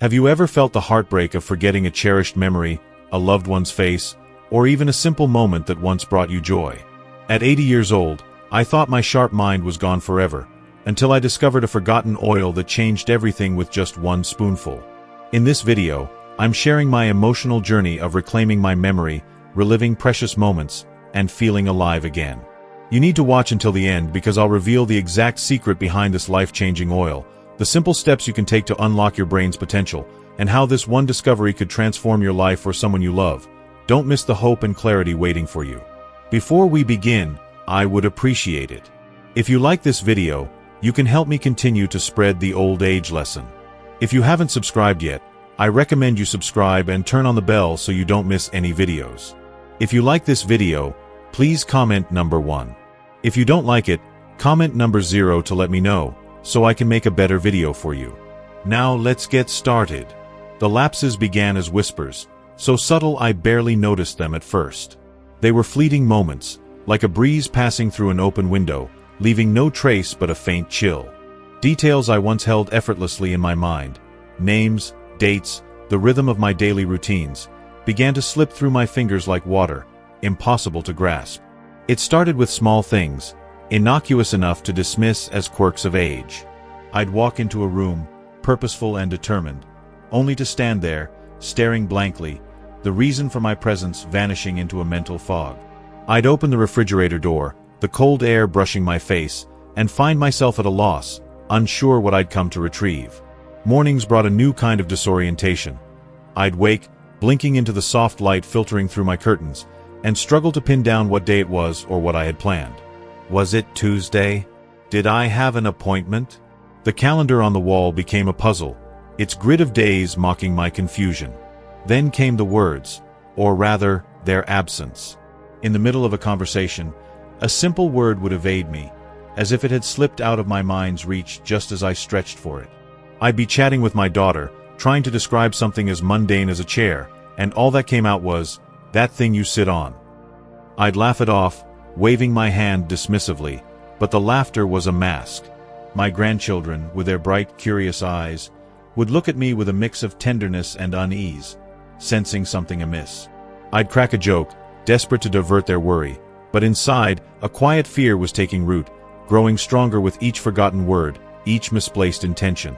Have you ever felt the heartbreak of forgetting a cherished memory, a loved one's face, or even a simple moment that once brought you joy? At 80 years old, I thought my sharp mind was gone forever, until I discovered a forgotten oil that changed everything with just one spoonful. In this video, I'm sharing my emotional journey of reclaiming my memory, reliving precious moments, and feeling alive again. You need to watch until the end because I'll reveal the exact secret behind this life-changing oil, the simple steps you can take to unlock your brain's potential, and how this one discovery could transform your life or someone you love. Don't miss the hope and clarity waiting for you. Before we begin, I would appreciate it if you like this video. You can help me continue to spread the old age lesson. If you haven't subscribed yet, I recommend you subscribe and turn on the bell so you don't miss any videos. If you like this video, please comment number 1. If you don't like it, comment number 0 to let me know, so I can make a better video for you. Now let's get started. The lapses began as whispers, so subtle I barely noticed them at first. They were fleeting moments, like a breeze passing through an open window, leaving no trace but a faint chill. Details I once held effortlessly in my mind, names, dates, the rhythm of my daily routines, began to slip through my fingers like water, impossible to grasp. It started with small things, innocuous enough to dismiss as quirks of age. I'd walk into a room, purposeful and determined, only to stand there, staring blankly, the reason for my presence vanishing into a mental fog. I'd open the refrigerator door, the cold air brushing my face, and find myself at a loss, unsure what I'd come to retrieve. Mornings brought a new kind of disorientation. I'd wake, blinking into the soft light filtering through my curtains, and struggle to pin down what day it was or what I had planned. Was it Tuesday? Did I have an appointment? The calendar on the wall became a puzzle, its grid of days mocking my confusion. Then came the words, or rather, their absence. In the middle of a conversation, a simple word would evade me, as if it had slipped out of my mind's reach just as I stretched for it. I'd be chatting with my daughter, trying to describe something as mundane as a chair, and all that came out was, "That thing you sit on." I'd laugh it off, waving my hand dismissively, but the laughter was a mask. My grandchildren, with their bright, curious eyes, would look at me with a mix of tenderness and unease, sensing something amiss. I'd crack a joke, desperate to divert their worry, but inside, a quiet fear was taking root, growing stronger with each forgotten word, each misplaced intention.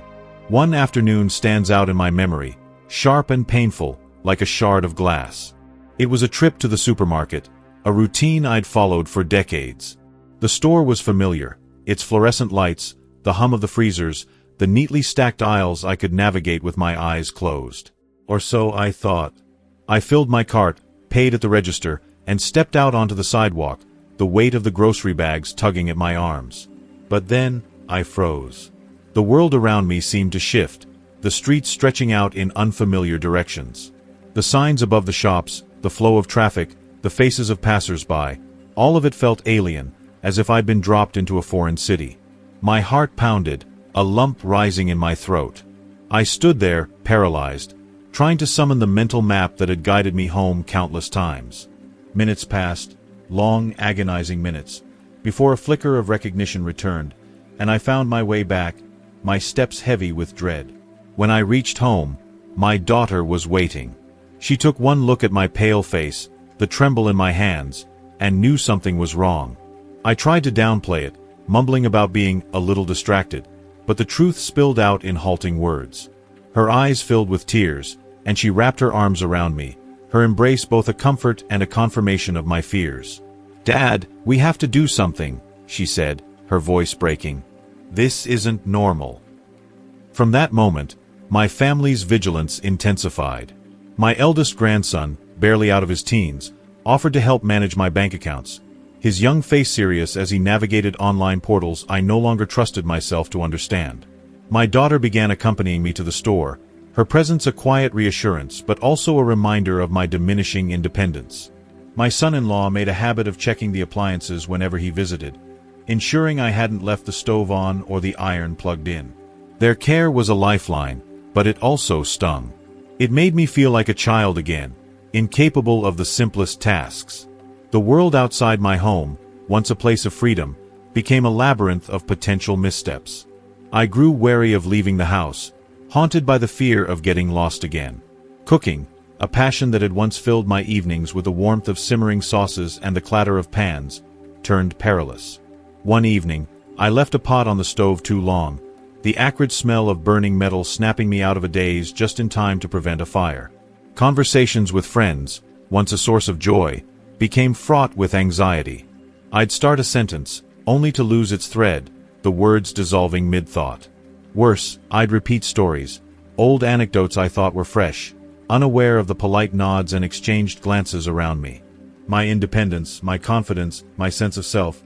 One afternoon stands out in my memory, sharp and painful, like a shard of glass. It was a trip to the supermarket, a routine I'd followed for decades. The store was familiar, its fluorescent lights, the hum of the freezers, the neatly stacked aisles I could navigate with my eyes closed. Or so I thought. I filled my cart, paid at the register, and stepped out onto the sidewalk, the weight of the grocery bags tugging at my arms. But then, I froze. The world around me seemed to shift, the streets stretching out in unfamiliar directions. The signs above the shops, the flow of traffic, the faces of passers-by, all of it felt alien, as if I'd been dropped into a foreign city. My heart pounded, a lump rising in my throat. I stood there, paralyzed, trying to summon the mental map that had guided me home countless times. Minutes passed, long, agonizing minutes, before a flicker of recognition returned, and I found my way back, my steps heavy with dread. When I reached home, my daughter was waiting. She took one look at my pale face, the tremble in my hands, and knew something was wrong. I tried to downplay it, mumbling about being a little distracted, but the truth spilled out in halting words. Her eyes filled with tears, and she wrapped her arms around me, her embrace both a comfort and a confirmation of my fears. "Dad, we have to do something," she said, her voice breaking. "This isn't normal." From that moment, my family's vigilance intensified. My eldest grandson, barely out of his teens, offered to help manage my bank accounts, his young face serious as he navigated online portals I no longer trusted myself to understand. My daughter began accompanying me to the store, her presence a quiet reassurance but also a reminder of my diminishing independence. My son-in-law made a habit of checking the appliances whenever he visited, ensuring I hadn't left the stove on or the iron plugged in. Their care was a lifeline, but it also stung. It made me feel like a child again, incapable of the simplest tasks. The world outside my home, once a place of freedom, became a labyrinth of potential missteps. I grew wary of leaving the house, haunted by the fear of getting lost again. Cooking, a passion that had once filled my evenings with the warmth of simmering sauces and the clatter of pans, turned perilous. One evening, I left a pot on the stove too long, the acrid smell of burning metal snapping me out of a daze just in time to prevent a fire. Conversations with friends, once a source of joy, became fraught with anxiety. I'd start a sentence, only to lose its thread, the words dissolving mid-thought. Worse, I'd repeat stories, old anecdotes I thought were fresh, unaware of the polite nods and exchanged glances around me. My independence, my confidence, my sense of self,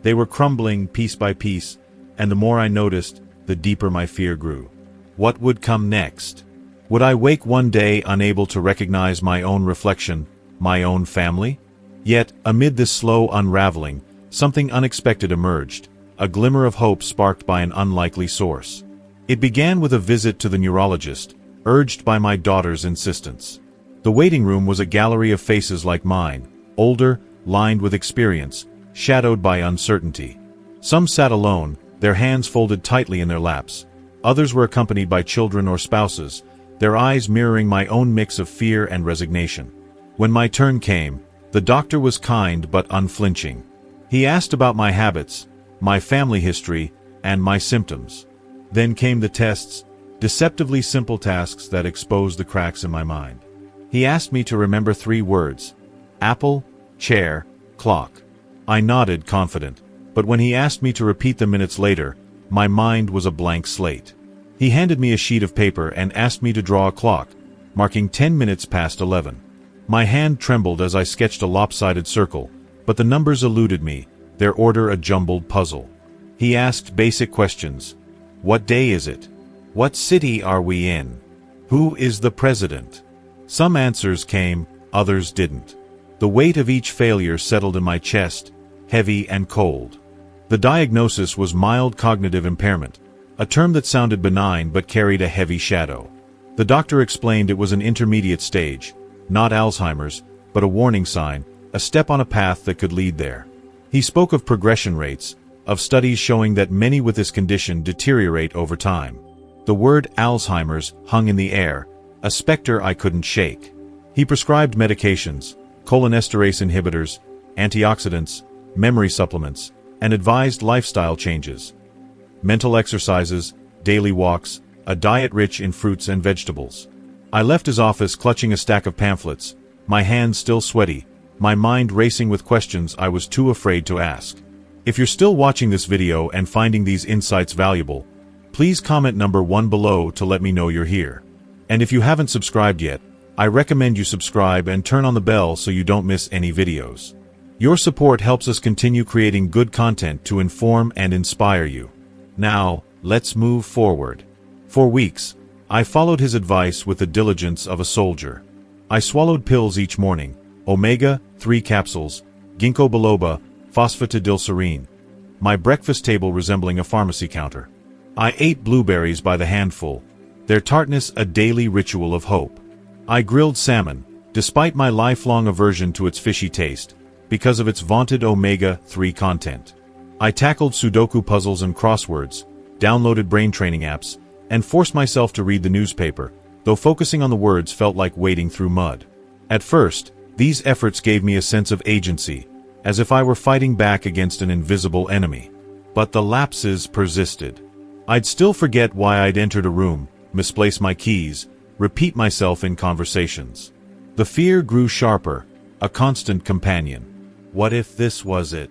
they were crumbling piece by piece, and the more I noticed, the deeper my fear grew. What would come next? Would I wake one day unable to recognize my own reflection, my own family? Yet, amid this slow unraveling, something unexpected emerged, a glimmer of hope sparked by an unlikely source. It began with a visit to the neurologist, urged by my daughter's insistence. The waiting room was a gallery of faces like mine, older, lined with experience, shadowed by uncertainty. Some sat alone, their hands folded tightly in their laps. Others were accompanied by children or spouses, their eyes mirroring my own mix of fear and resignation. When my turn came, the doctor was kind but unflinching. He asked about my habits, my family history, and my symptoms. Then came the tests, deceptively simple tasks that exposed the cracks in my mind. He asked me to remember 3 words: apple, chair, clock. I nodded, confident, but when he asked me to repeat them minutes later, my mind was a blank slate. He handed me a sheet of paper and asked me to draw a clock, marking 10 minutes past 11. My hand trembled as I sketched a lopsided circle, but the numbers eluded me, their order a jumbled puzzle. He asked basic questions. What day is it? What city are we in? Who is the president? Some answers came, others didn't. The weight of each failure settled in my chest, heavy and cold. The diagnosis was mild cognitive impairment, a term that sounded benign but carried a heavy shadow. The doctor explained it was an intermediate stage, not Alzheimer's, but a warning sign, a step on a path that could lead there. He spoke of progression rates, of studies showing that many with this condition deteriorate over time. The word Alzheimer's hung in the air, a specter I couldn't shake. He prescribed medications, cholinesterase inhibitors, antioxidants, memory supplements, and advised lifestyle changes. Mental exercises, daily walks, a diet rich in fruits and vegetables. I left his office clutching a stack of pamphlets, my hands still sweaty, my mind racing with questions I was too afraid to ask. If you're still watching this video and finding these insights valuable, please comment number 1 below to let me know you're here. And if you haven't subscribed yet, I recommend you subscribe and turn on the bell so you don't miss any videos. Your support helps us continue creating good content to inform and inspire you. Now, let's move forward. For weeks, I followed his advice with the diligence of a soldier. I swallowed pills each morning, omega-3 capsules, ginkgo biloba, phosphatidylserine, my breakfast table resembling a pharmacy counter. I ate blueberries by the handful, their tartness a daily ritual of hope. I grilled salmon, despite my lifelong aversion to its fishy taste, because of its vaunted omega-3 content. I tackled Sudoku puzzles and crosswords, downloaded brain training apps, and forced myself to read the newspaper, though focusing on the words felt like wading through mud. At first, these efforts gave me a sense of agency, as if I were fighting back against an invisible enemy. But the lapses persisted. I'd still forget why I'd entered a room, misplace my keys, repeat myself in conversations. The fear grew sharper, a constant companion. What if this was it?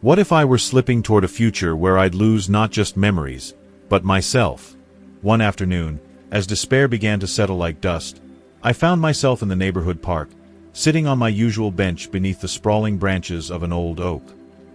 What if I were slipping toward a future where I'd lose not just memories, but myself? One afternoon, as despair began to settle like dust, I found myself in the neighborhood park, sitting on my usual bench beneath the sprawling branches of an old oak.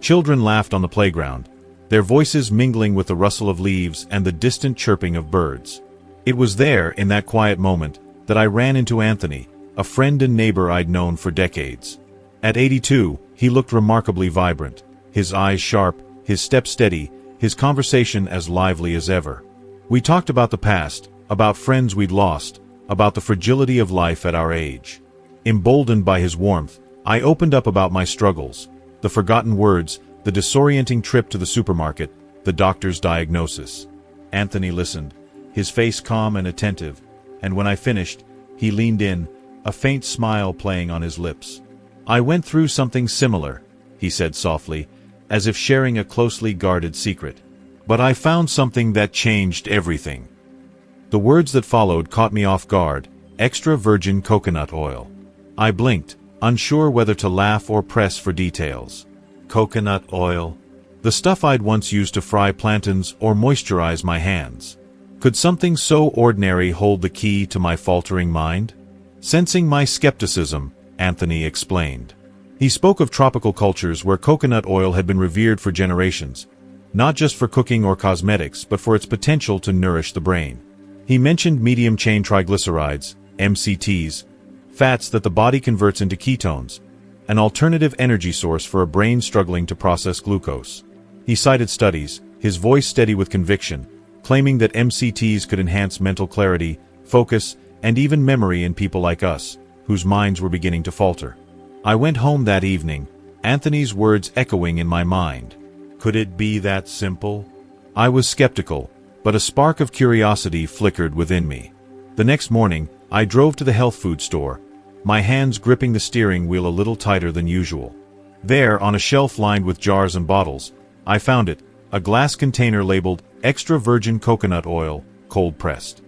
Children laughed on the playground, their voices mingling with the rustle of leaves and the distant chirping of birds. It was there, in that quiet moment, that I ran into Anthony, a friend and neighbor I'd known for decades. At 82, he looked remarkably vibrant, his eyes sharp, his step steady, his conversation as lively as ever. We talked about the past, about friends we'd lost, about the fragility of life at our age. Emboldened by his warmth, I opened up about my struggles, the forgotten words, the disorienting trip to the supermarket, the doctor's diagnosis. Anthony listened, his face calm and attentive, and when I finished, he leaned in, a faint smile playing on his lips. "I went through something similar," he said softly, as if sharing a closely guarded secret. "But I found something that changed everything." The words that followed caught me off guard: extra virgin coconut oil. I blinked, unsure whether to laugh or press for details. Coconut oil? The stuff I'd once used to fry plantains or moisturize my hands. Could something so ordinary hold the key to my faltering mind? Sensing my skepticism, Anthony explained. He spoke of tropical cultures where coconut oil had been revered for generations, not just for cooking or cosmetics, but for its potential to nourish the brain. He mentioned medium-chain triglycerides, MCTs, fats that the body converts into ketones, an alternative energy source for a brain struggling to process glucose. He cited studies, his voice steady with conviction, claiming that MCTs could enhance mental clarity, focus, and even memory in people like us, whose minds were beginning to falter. I went home that evening, Anthony's words echoing in my mind. Could it be that simple? I was skeptical, but a spark of curiosity flickered within me. The next morning, I drove to the health food store, my hands gripping the steering wheel a little tighter than usual. There, on a shelf lined with jars and bottles, I found it, a glass container labeled extra virgin coconut oil, cold-pressed.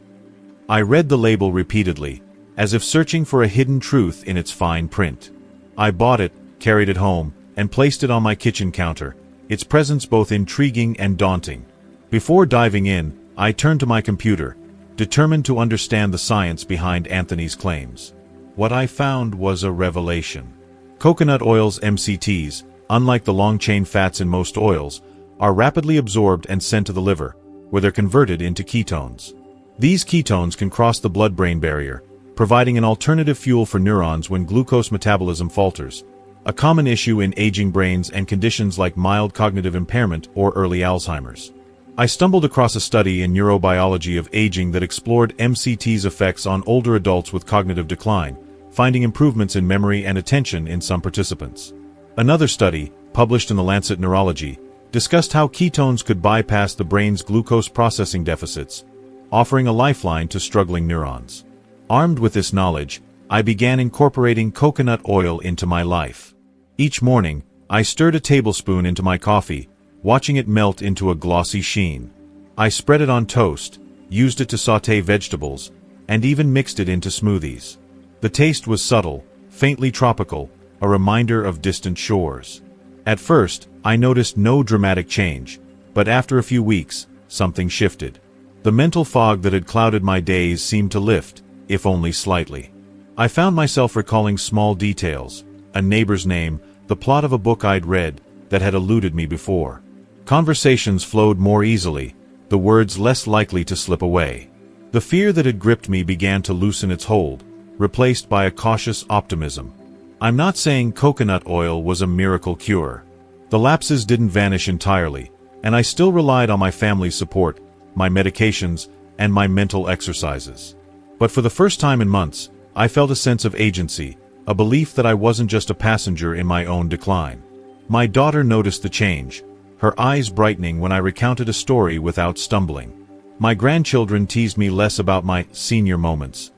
I read the label repeatedly, as if searching for a hidden truth in its fine print. I bought it, carried it home, and placed it on my kitchen counter, its presence both intriguing and daunting. Before diving in, I turned to my computer, determined to understand the science behind Anthony's claims. What I found was a revelation. Coconut oil's MCTs, unlike the long-chain fats in most oils, are rapidly absorbed and sent to the liver, where they're converted into ketones. These ketones can cross the blood-brain barrier, providing an alternative fuel for neurons when glucose metabolism falters, a common issue in aging brains and conditions like mild cognitive impairment or early Alzheimer's. I stumbled across a study in neurobiology of aging that explored MCT's effects on older adults with cognitive decline, finding improvements in memory and attention in some participants. Another study, published in The Lancet Neurology, discussed how ketones could bypass the brain's glucose processing deficits, offering a lifeline to struggling neurons. Armed with this knowledge, I began incorporating coconut oil into my life. Each morning, I stirred a tablespoon into my coffee, watching it melt into a glossy sheen. I spread it on toast, used it to sauté vegetables, and even mixed it into smoothies. The taste was subtle, faintly tropical, a reminder of distant shores. At first, I noticed no dramatic change, but after a few weeks, something shifted. The mental fog that had clouded my days seemed to lift, if only slightly. I found myself recalling small details, a neighbor's name, the plot of a book I'd read, that had eluded me before. Conversations flowed more easily, the words less likely to slip away. The fear that had gripped me began to loosen its hold, replaced by a cautious optimism. I'm not saying coconut oil was a miracle cure. The lapses didn't vanish entirely, and I still relied on my family's support, my medications, and my mental exercises. But for the first time in months, I felt a sense of agency, a belief that I wasn't just a passenger in my own decline. My daughter noticed the change, her eyes brightening when I recounted a story without stumbling. My grandchildren teased me less about my senior moments,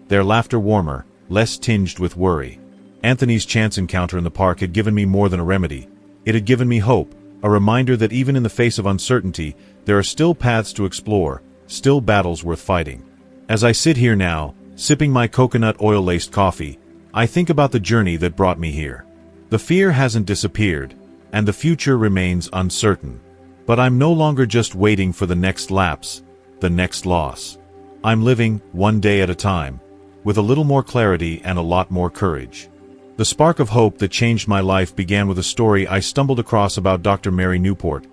their laughter warmer, less tinged with worry. Anthony's chance encounter in the park had given me more than a remedy. It had given me hope, a reminder that even in the face of uncertainty, there are still paths to explore, still battles worth fighting. As I sit here now, sipping my coconut oil-laced coffee, I think about the journey that brought me here. The fear hasn't disappeared, and the future remains uncertain. But I'm no longer just waiting for the next lapse, the next loss. I'm living, one day at a time, with a little more clarity and a lot more courage. The spark of hope that changed my life began with a story I stumbled across about Dr. Mary Newport,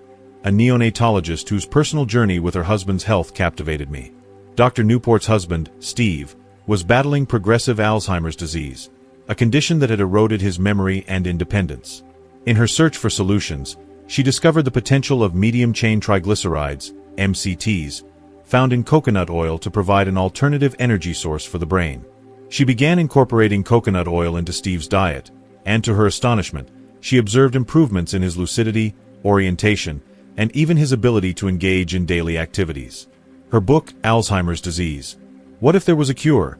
a neonatologist whose personal journey with her husband's health captivated me. Dr. Newport's husband, Steve, was battling progressive Alzheimer's disease, a condition that had eroded his memory and independence. In her search for solutions, she discovered the potential of medium-chain triglycerides, MCTs, found in coconut oil to provide an alternative energy source for the brain. She began incorporating coconut oil into Steve's diet, and to her astonishment, she observed improvements in his lucidity, orientation, and even his ability to engage in daily activities. Her book, Alzheimer's Disease. What if there was a cure?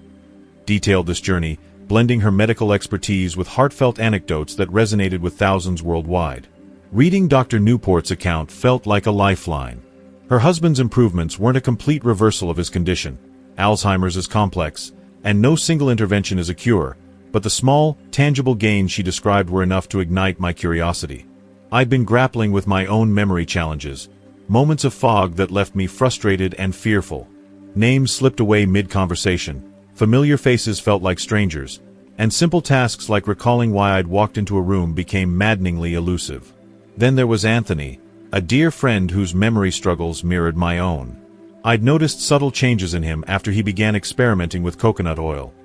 Detailed this journey, blending her medical expertise with heartfelt anecdotes that resonated with thousands worldwide. Reading Dr. Newport's account felt like a lifeline. Her husband's improvements weren't a complete reversal of his condition. Alzheimer's is complex, and no single intervention is a cure, but the small, tangible gains she described were enough to ignite my curiosity. I'd been grappling with my own memory challenges, moments of fog that left me frustrated and fearful. Names slipped away mid-conversation, familiar faces felt like strangers, and simple tasks like recalling why I'd walked into a room became maddeningly elusive. Then there was Anthony, a dear friend whose memory struggles mirrored my own. I'd noticed subtle changes in him after he began experimenting with coconut oil.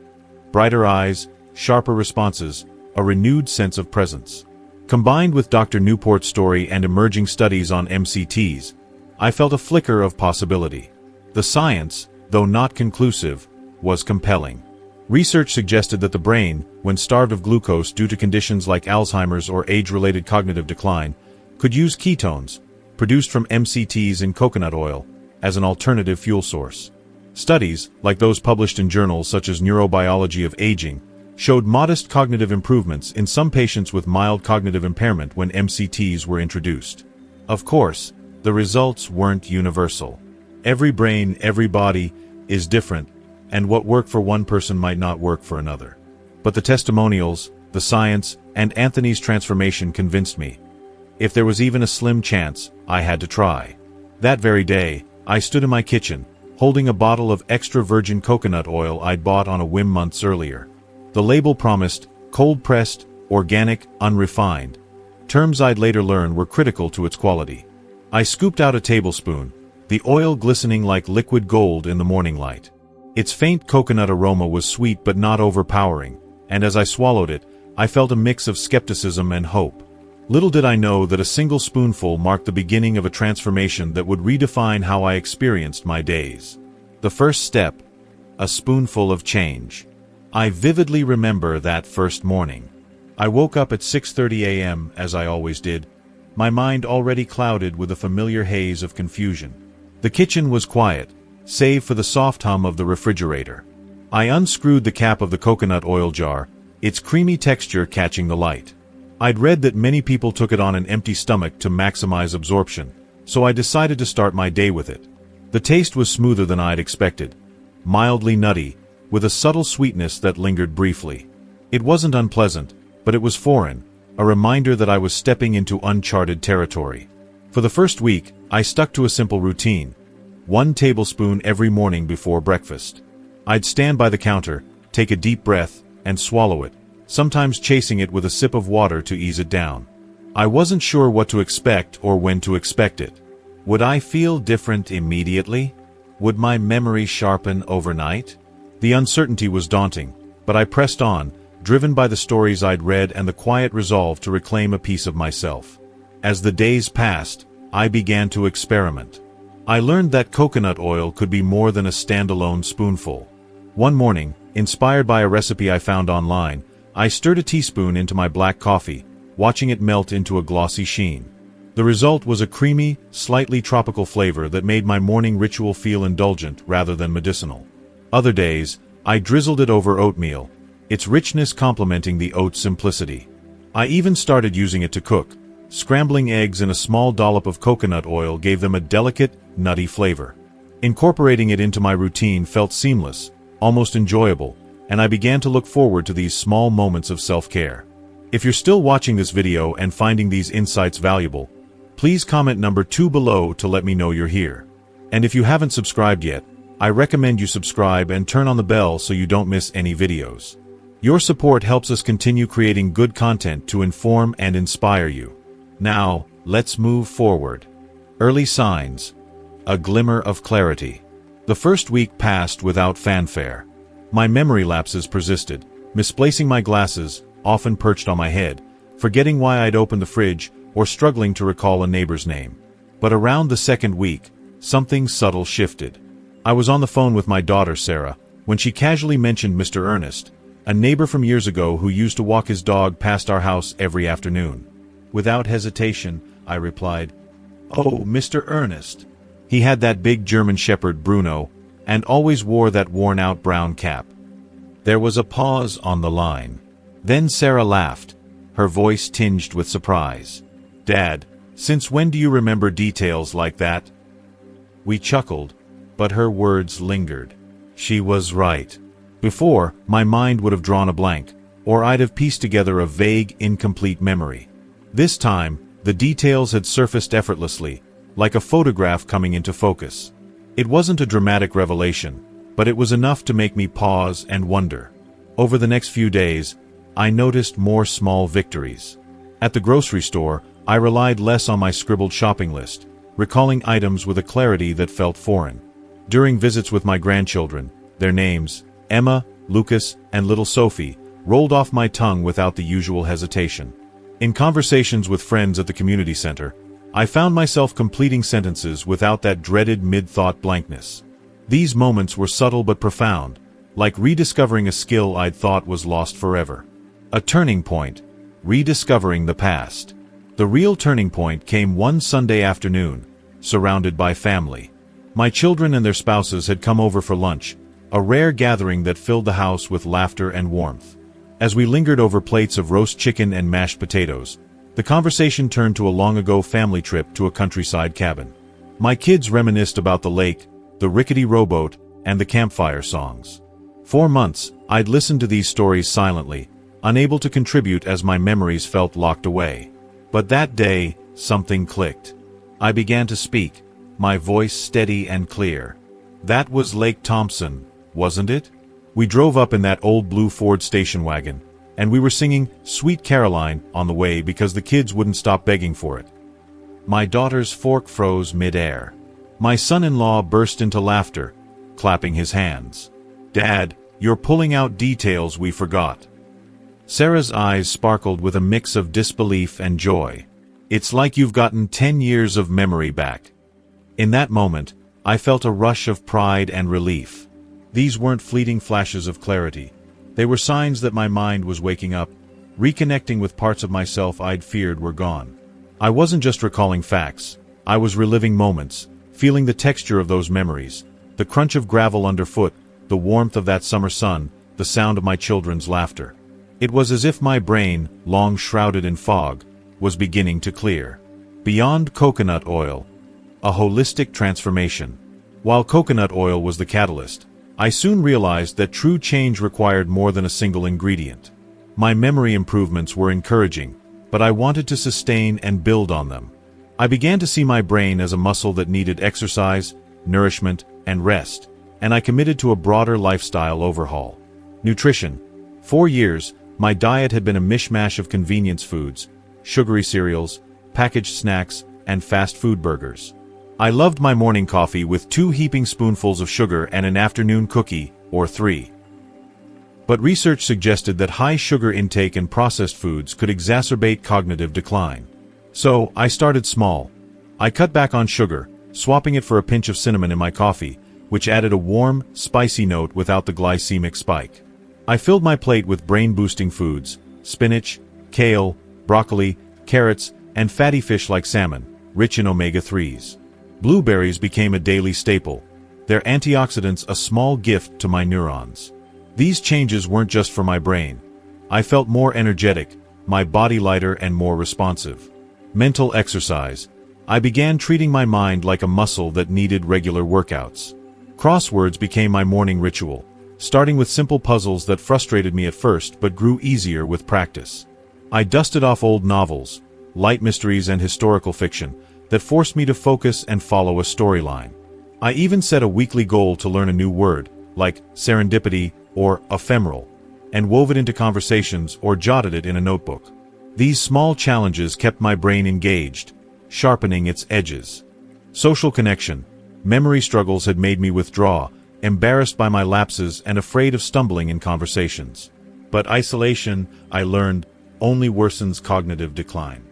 Brighter eyes, sharper responses, a renewed sense of presence. Combined with Dr. Newport's story and emerging studies on MCTs, I felt a flicker of possibility. The science, though not conclusive, was compelling. Research suggested that the brain, when starved of glucose due to conditions like Alzheimer's or age-related cognitive decline, could use ketones, produced from MCTs in coconut oil, as an alternative fuel source. Studies, like those published in journals such as Neurobiology of Aging, showed modest cognitive improvements in some patients with mild cognitive impairment when MCTs were introduced. Of course, the results weren't universal. Every brain, every body, is different, and what worked for one person might not work for another. But the testimonials, the science, and Anthony's transformation convinced me. If there was even a slim chance, I had to try. That very day, I stood in my kitchen, holding a bottle of extra virgin coconut oil I'd bought on a whim months earlier. The label promised, cold-pressed, organic, unrefined. Terms I'd later learn were critical to its quality. I scooped out a tablespoon, the oil glistening like liquid gold in the morning light. Its faint coconut aroma was sweet but not overpowering, and as I swallowed it, I felt a mix of skepticism and hope. Little did I know that a single spoonful marked the beginning of a transformation that would redefine how I experienced my days. The first step, a spoonful of change. I vividly remember that first morning. I woke up at 6:30 a.m., as I always did, my mind already clouded with a familiar haze of confusion. The kitchen was quiet, save for the soft hum of the refrigerator. I unscrewed the cap of the coconut oil jar, its creamy texture catching the light. I'd read that many people took it on an empty stomach to maximize absorption, so I decided to start my day with it. The taste was smoother than I'd expected, mildly nutty, with a subtle sweetness that lingered briefly. It wasn't unpleasant, but it was foreign, a reminder that I was stepping into uncharted territory. For the first week, I stuck to a simple routine: 1 tablespoon every morning before breakfast. I'd stand by the counter, take a deep breath, and swallow it, sometimes chasing it with a sip of water to ease it down. I wasn't sure what to expect or when to expect it. Would I feel different immediately? Would my memory sharpen overnight? The uncertainty was daunting, but I pressed on, driven by the stories I'd read and the quiet resolve to reclaim a piece of myself. As the days passed, I began to experiment. I learned that coconut oil could be more than a standalone spoonful. One morning, inspired by a recipe I found online, I stirred a teaspoon into my black coffee, watching it melt into a glossy sheen. The result was a creamy, slightly tropical flavor that made my morning ritual feel indulgent rather than medicinal. Other days, I drizzled it over oatmeal, its richness complementing the oat's simplicity. I even started using it to cook. Scrambling eggs in a small dollop of coconut oil gave them a delicate, nutty flavor. Incorporating it into my routine felt seamless, almost enjoyable, and I began to look forward to these small moments of self-care. If you're still watching this video and finding these insights valuable, please comment number 2 below to let me know you're here. And if you haven't subscribed yet, I recommend you subscribe and turn on the bell so you don't miss any videos. Your support helps us continue creating good content to inform and inspire you. Now, let's move forward. Early signs. A glimmer of clarity. The first week passed without fanfare. My memory lapses persisted, misplacing my glasses, often perched on my head, forgetting why I'd opened the fridge, or struggling to recall a neighbor's name. But around the second week, something subtle shifted. I was on the phone with my daughter Sarah, when she casually mentioned Mr. Ernest, a neighbor from years ago who used to walk his dog past our house every afternoon. Without hesitation, I replied, "Oh, Mr. Ernest. He had that big German shepherd Bruno, and always wore that worn-out brown cap. There was a pause on the line. Then Sarah laughed, her voice tinged with surprise. "Dad, since when do you remember details like that?" We chuckled, but her words lingered. She was right. Before, my mind would have drawn a blank, or I'd have pieced together a vague, incomplete memory. This time, the details had surfaced effortlessly, like a photograph coming into focus. It wasn't a dramatic revelation, but it was enough to make me pause and wonder. Over the next few days, I noticed more small victories. At the grocery store, I relied less on my scribbled shopping list, recalling items with a clarity that felt foreign. During visits with my grandchildren, their names, Emma, Lucas, and little Sophie, rolled off my tongue without the usual hesitation. In conversations with friends at the community center, I found myself completing sentences without that dreaded mid-thought blankness. These moments were subtle but profound, like rediscovering a skill I'd thought was lost forever. A turning point, rediscovering the past. The real turning point came one Sunday afternoon, surrounded by family. My children and their spouses had come over for lunch, a rare gathering that filled the house with laughter and warmth. As we lingered over plates of roast chicken and mashed potatoes, the conversation turned to a long-ago family trip to a countryside cabin. My kids reminisced about the lake, the rickety rowboat, and the campfire songs. For months, I'd listened to these stories silently, unable to contribute as my memories felt locked away. But that day, something clicked. I began to speak, my voice steady and clear. "That was Lake Thompson, wasn't it?" We drove up in that old blue Ford station wagon, and we were singing Sweet Caroline on the way because the kids wouldn't stop begging for it. My daughter's fork froze mid-air. My son-in-law burst into laughter, clapping his hands. "Dad, you're pulling out details we forgot." Sarah's eyes sparkled with a mix of disbelief and joy. "It's like you've gotten 10 years of memory back." In that moment, I felt a rush of pride and relief. These weren't fleeting flashes of clarity. They were signs that my mind was waking up, reconnecting with parts of myself I'd feared were gone. I wasn't just recalling facts. I was reliving moments, feeling the texture of those memories, the crunch of gravel underfoot, the warmth of that summer sun, the sound of my children's laughter. It was as if my brain, long shrouded in fog, was beginning to clear. Beyond coconut oil, a holistic transformation. While coconut oil was the catalyst, I soon realized that true change required more than a single ingredient. My memory improvements were encouraging, but I wanted to sustain and build on them. I began to see my brain as a muscle that needed exercise, nourishment, and rest, and I committed to a broader lifestyle overhaul. Nutrition. For years, my diet had been a mishmash of convenience foods, sugary cereals, packaged snacks, and fast food burgers. I loved my morning coffee with 2 heaping spoonfuls of sugar and an afternoon cookie, or 3. But research suggested that high sugar intake and processed foods could exacerbate cognitive decline. So, I started small. I cut back on sugar, swapping it for a pinch of cinnamon in my coffee, which added a warm, spicy note without the glycemic spike. I filled my plate with brain-boosting foods, spinach, kale, broccoli, carrots, and fatty fish like salmon, rich in omega-3s. Blueberries became a daily staple, their antioxidants a small gift to my neurons. These changes weren't just for my brain. I felt more energetic, my body lighter and more responsive. Mental exercise. I began treating my mind like a muscle that needed regular workouts. Crosswords became my morning ritual, starting with simple puzzles that frustrated me at first but grew easier with practice. I dusted off old novels, light mysteries and historical fiction, that forced me to focus and follow a storyline. I even set a weekly goal to learn a new word, like serendipity or ephemeral, and wove it into conversations or jotted it in a notebook. These small challenges kept my brain engaged, sharpening its edges. Social connection. Memory struggles had made me withdraw, embarrassed by my lapses and afraid of stumbling in conversations. But isolation, I learned, only worsens cognitive decline.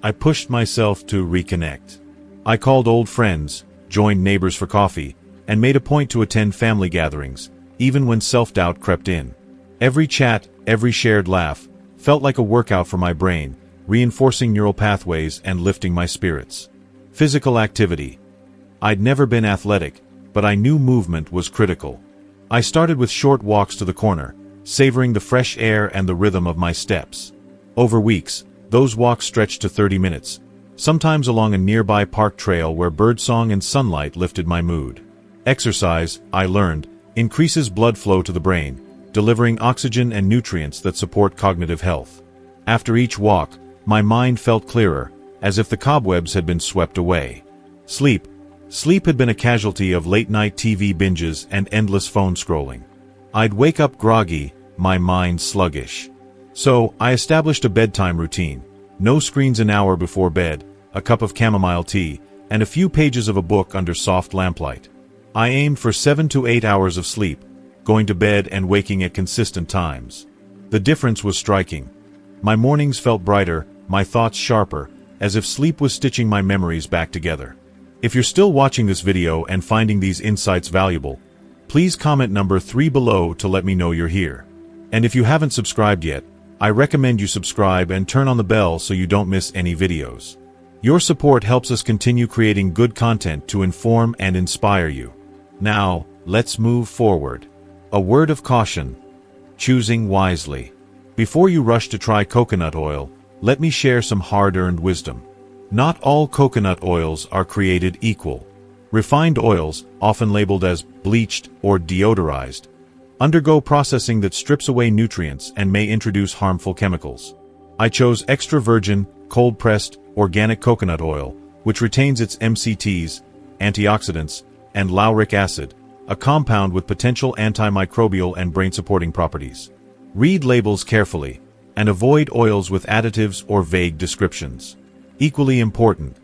I pushed myself to reconnect. I called old friends, joined neighbors for coffee, and made a point to attend family gatherings, even when self-doubt crept in. Every chat, every shared laugh, felt like a workout for my brain, reinforcing neural pathways and lifting my spirits. Physical activity. I'd never been athletic, but I knew movement was critical. I started with short walks to the corner, savoring the fresh air and the rhythm of my steps. Over weeks, those walks stretched to 30 minutes, sometimes along a nearby park trail where birdsong and sunlight lifted my mood. Exercise, I learned, increases blood flow to the brain, delivering oxygen and nutrients that support cognitive health. After each walk, my mind felt clearer, as if the cobwebs had been swept away. Sleep had been a casualty of late-night TV binges and endless phone scrolling. I'd wake up groggy, my mind sluggish. So, I established a bedtime routine. No screens an hour before bed, a cup of chamomile tea, and a few pages of a book under soft lamplight. I aimed for 7 to 8 hours of sleep, going to bed and waking at consistent times. The difference was striking. My mornings felt brighter, my thoughts sharper, as if sleep was stitching my memories back together. If you're still watching this video and finding these insights valuable, please comment number 3 below to let me know you're here. And if you haven't subscribed yet, I recommend you subscribe and turn on the bell so you don't miss any videos. Your support helps us continue creating good content to inform and inspire you. Now, let's move forward. A word of caution: choosing wisely. Before you rush to try coconut oil, let me share some hard-earned wisdom. Not all coconut oils are created equal. Refined oils, often labeled as bleached or deodorized, undergo processing that strips away nutrients and may introduce harmful chemicals. I chose extra virgin, cold-pressed, organic coconut oil, which retains its MCTs, antioxidants, and lauric acid, a compound with potential antimicrobial and brain-supporting properties. Read labels carefully, and avoid oils with additives or vague descriptions. Equally important,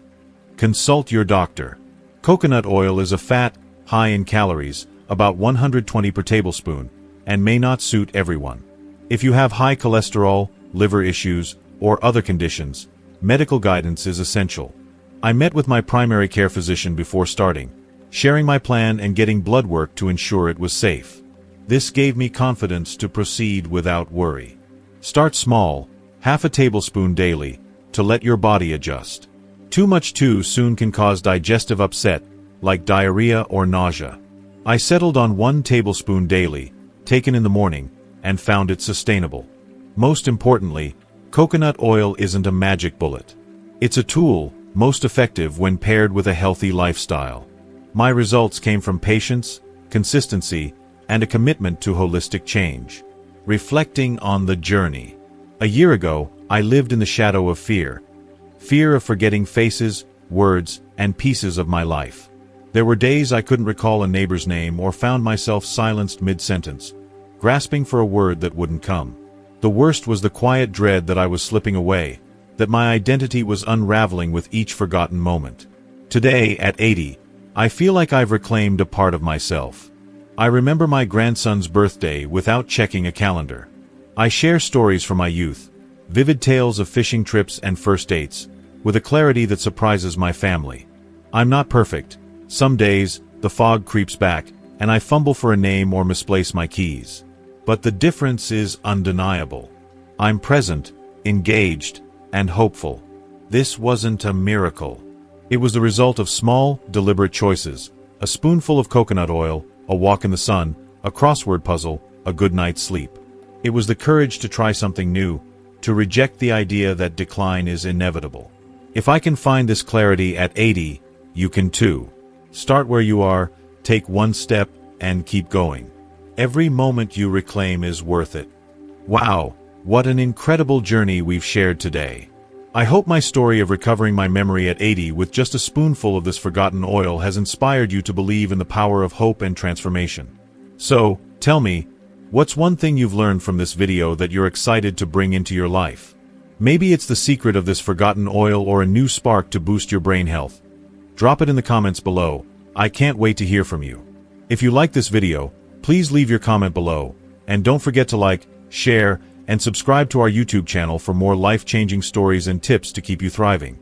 consult your doctor. Coconut oil is a fat, high in calories, about 120 per tablespoon, and may not suit everyone. If you have high cholesterol, liver issues, or other conditions, medical guidance is essential. I met with my primary care physician before starting, sharing my plan and getting blood work to ensure it was safe. This gave me confidence to proceed without worry. Start small, half a tablespoon daily, to let your body adjust. Too much too soon can cause digestive upset, like diarrhea or nausea. I settled on 1 tablespoon daily, taken in the morning, and found it sustainable. Most importantly, coconut oil isn't a magic bullet. It's a tool, most effective when paired with a healthy lifestyle. My results came from patience, consistency, and a commitment to holistic change. Reflecting on the journey. A year ago, I lived in the shadow of fear. Fear of forgetting faces, words, and pieces of my life. There were days I couldn't recall a neighbor's name or found myself silenced mid-sentence, grasping for a word that wouldn't come. The worst was the quiet dread that I was slipping away, that my identity was unraveling with each forgotten moment. Today, at 80, I feel like I've reclaimed a part of myself. I remember my grandson's birthday without checking a calendar. I share stories from my youth, vivid tales of fishing trips and first dates, with a clarity that surprises my family. I'm not perfect. Some days, the fog creeps back, and I fumble for a name or misplace my keys. But the difference is undeniable. I'm present, engaged, and hopeful. This wasn't a miracle. It was the result of small, deliberate choices: a spoonful of coconut oil, a walk in the sun, a crossword puzzle, a good night's sleep. It was the courage to try something new, to reject the idea that decline is inevitable. If I can find this clarity at 80, you can too. Start where you are, take one step, and keep going. Every moment you reclaim is worth it. Wow, what an incredible journey we've shared today. I hope my story of recovering my memory at 80 with just a spoonful of this forgotten oil has inspired you to believe in the power of hope and transformation. So, tell me, what's one thing you've learned from this video that you're excited to bring into your life? Maybe it's the secret of this forgotten oil or a new spark to boost your brain health. Drop it in the comments below. I can't wait to hear from you. If you like this video, please leave your comment below, and don't forget to like, share, and subscribe to our YouTube channel for more life-changing stories and tips to keep you thriving.